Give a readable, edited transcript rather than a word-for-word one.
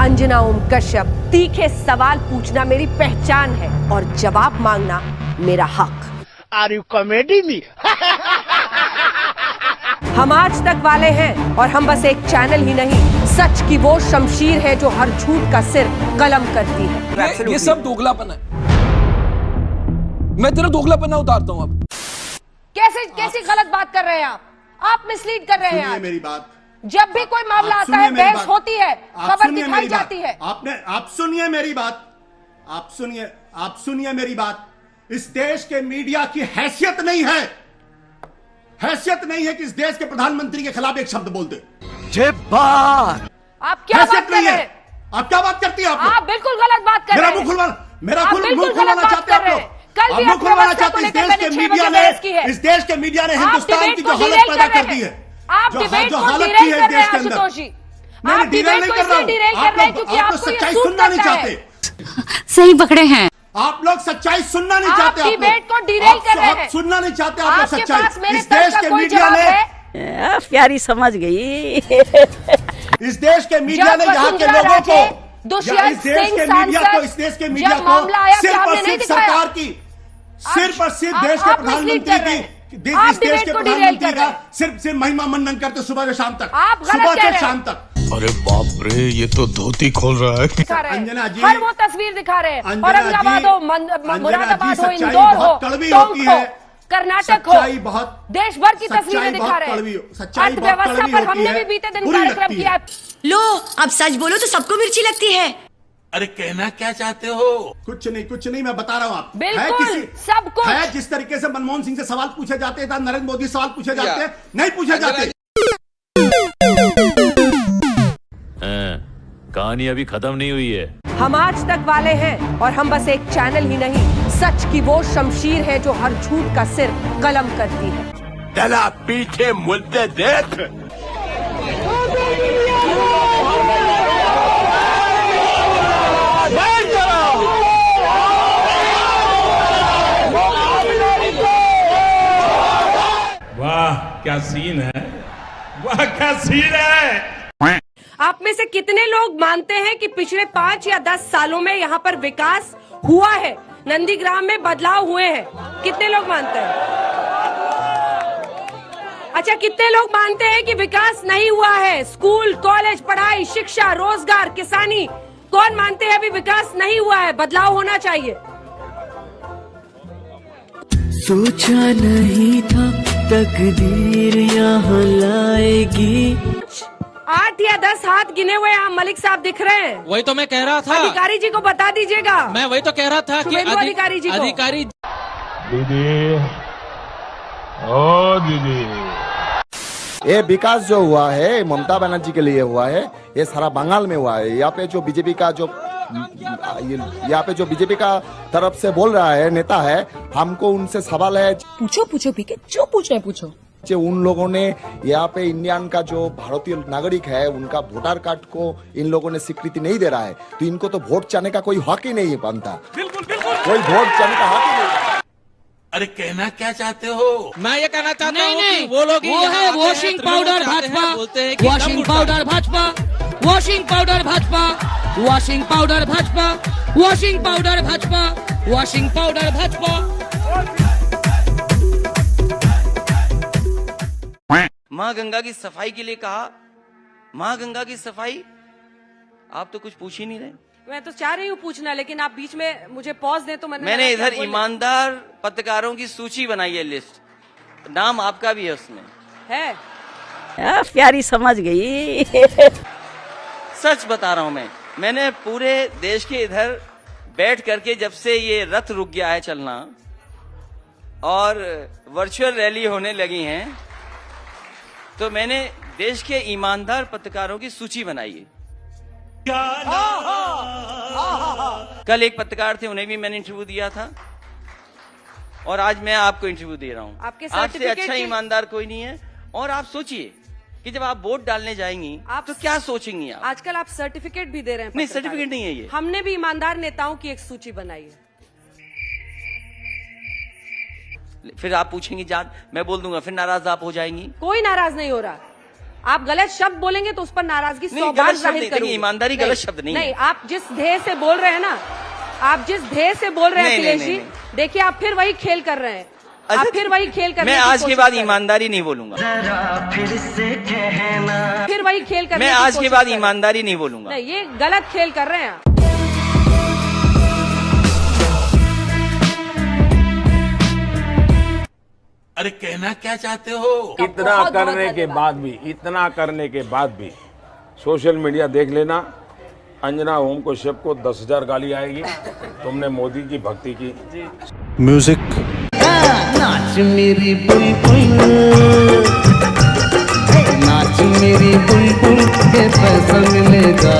अंजना ओम कश्यप, तीखे सवाल पूछना मेरी पहचान है और जवाब मांगना मेरा हक। Are you comedy me? हम आज तक वाले हैं और हम बस एक चैनल ही नहीं, सच की वो शमशीर है जो हर झूठ का सिर कलम करती है। ये सब दोगलापन है। मैं तेरा दोगलापन उतारता हूँ अब। कैसी गलत बात कर रहे हैं आप मिसलीड कर रहे हैं। मेरी बात, जब भी कोई मामला आता है बहस होती है, खबर दिखाई जाती है। आप सुनिए मेरी बात, आप सुनिए मेरी बात। इस देश के मीडिया की हैसियत नहीं है कि इस देश के प्रधानमंत्री के खिलाफ एक शब्द बोल दे। आप क्या बात कर रहे हैं? आप क्या बात करती है? आप बिल्कुल गलत बात कर रहे हैं। मेरा मुंह खुलवाना चाहते हैं आप लोग। कल भी मुंह खुलवाना चाहते हैं। इस देश के मीडिया ने हिंदुस्तान की जो हालत पैदा कर दी है, आप डिबेट को डिरेल कर रहे हैं आशुतोष जी। आप डिबेट को इसलिए डिरेल कर रहे हैं क्योंकि आपको ये सुनना नहीं चाहते। सही पकड़े हैं आप लोग। सच्चाई सुनना नहीं चाहते। आप डिबेट को डिरेल कर रहे हैं। सुनना नहीं चाहते आप लोग सच्चाई। इस देश के मीडिया ने प्यारी समझ गई। इस देश के मीडिया ने यहाँ के लोगों को, दुष्यंत सिंह इस देश के मीडिया को सिर्फ और सिर्फ सरकार की, सिर्फ और सिर्फ देश के प्रधानमंत्री की, इस देश के प्रधानमंत्री का सिर्फ महिमा मंडन करते सुबह से शाम तक, सुबह से शाम तक। अरे बाप रे, ये तो धोती खोल रहा है। अंजना जी हर वो तस्वीर दिखा रहे हैं। औरंगाबाद हो, मुरादाबाद हो, इंदौर हो, कड़वी होती है, कर्नाटक हो, बहुत देश भर की तस्वीरें दिखा रहे हैं। अर्थव्यवस्था पर हमने भी बीते दिन कार्यक्रम किया। लो अब सच बोलो तो सबको मिर्ची लगती है। अरे कहना क्या चाहते हो? कुछ नहीं, मैं बता रहा हूँ आप। बिल्कुल सब कुछ है। जिस तरीके से मनमोहन सिंह से सवाल पूछे जाते थे, नरेंद्र मोदी से सवाल पूछे जाते हैं, नहीं पूछे जाते। कहानी अभी खत्म नहीं हुई है। हम आज तक वाले हैं और हम बस एक चैनल ही नहीं, सच की वो शमशीर है जो हर झूठ का सिर कलम करती है। चला पीछे मुद्दे देख। वाह क्या सीन है, वाह क्या सीन है। आप में से कितने लोग मानते हैं कि पिछले 5 या 10 सालों में यहाँ पर विकास हुआ है, नंदीग्राम में बदलाव हुए हैं? कितने लोग मानते हैं? अच्छा, कितने लोग मानते हैं कि विकास नहीं हुआ है? स्कूल, कॉलेज, पढ़ाई, शिक्षा, रोजगार, किसानी, कौन मानते हैं अभी विकास नहीं हुआ है, बदलाव होना चाहिए? सोचा नहीं था तकदीर यहाँ लाएगी। 8 या 10 हाथ गिने हुए यहाँ मलिक साहब दिख रहे हैं। वही तो मैं कह रहा था। अधिकारी जी को बता दीजिएगा। मैं वही तो कह रहा था कि अधिकारी जी दीदी, ओ दीदी, ये विकास जो हुआ है ममता बनर्जी के लिए हुआ है, ये सारा बंगाल में हुआ है। यहाँ पे जो बीजेपी का तरफ से बोल रहा है नेता है, हमको उनसे सवाल है। पूछो पीके जो पूछना है पूछो। उन लोगों ने यहाँ पे इंडियन का जो भारतीय नागरिक है उनका वोटर कार्ड को इन लोगों ने स्वीकृति नहीं दे रहा है, तो इनको तो वोट चाहने का कोई हक ही नहीं बनता। बिल्कुल कोई वोट चाहने का हक ही नहीं। अरे कहना क्या चाहते हो? मैं ये कहना चाहता हूँ कि वो लोग वो है washing powder Bhajpa, washing powder Bhajpa, washing powder Bhajpa, washing powder Bhajpa, washing powder Bhajpa, washing powder Bhajpa. माँ गंगा की सफाई के लिए कहा, माँ गंगा की सफाई, आप तो कुछ पूछ ही नहीं रहे। मैं तो चाह रही हूँ पूछना, लेकिन आप बीच में मुझे पॉज दें तो मैंने इधर ईमानदार पत्रकारों की सूची बनाई है, लिस्ट, नाम आपका भी है उसमें है। प्यारी समझ गई। सच बता रहा हूँ मैंने पूरे देश के इधर बैठ करके, जब से ये रथ रुक गया है चलना और वर्चुअल रैली होने लगी हैं, तो मैंने देश के ईमानदार पत्रकारों की सूची बनाई है। कल एक पत्रकार थे, उन्हें भी मैंने इंटरव्यू दिया था, और आज मैं आपको इंटरव्यू दे रहा हूँ। आपसे अच्छा ईमानदार कोई नहीं है। और आप सोचिए कि जब आप वोट डालने जाएंगी आप तो क्या सोचेंगी? आप आजकल आप सर्टिफिकेट भी दे रहे हैं। नहीं, सर्टिफिकेट नहीं है ये। हमने भी ईमानदार नेताओं की एक सूची बनाई है। फिर आप पूछेंगी जान, मैं बोल दूंगा, फिर नाराज आप हो जाएंगी। कोई नाराज नहीं हो रहा। आप गलत शब्द बोलेंगे तो उस पर नाराजगी नहीं, 100 गलत बार शब्द जाहिर नहीं, करूंगी। देखिए, ईमानदारी गलत शब्द नहीं है। आप जिस ध्येय से बोल रहे हैं ना, आप जिस ध्येय से बोल रहे हैं नहीं, नहीं, अखिलेश जी, नहीं, देखिए आप फिर वही खेल कर रहे हैं। आप फिर वही खेल कर मैं आज के बाद ईमानदारी नहीं बोलूंगा। फिर वही खेल कर मैं आज के बाद ईमानदारी नहीं बोलूंगा। नहीं, ये गलत खेल कर रहे हैं आप। अरे कहना क्या चाहते हो? इतना करने के बाद भी, इतना करने के बाद भी सोशल मीडिया देख लेना, अंजना ओम कश्यप को 10,000 गाली आएगी, तुमने मोदी की भक्ति की। म्यूजिक नाच मेरी बुलबुल, नाच मेरी बुलबुल के पैसा मिलेगा।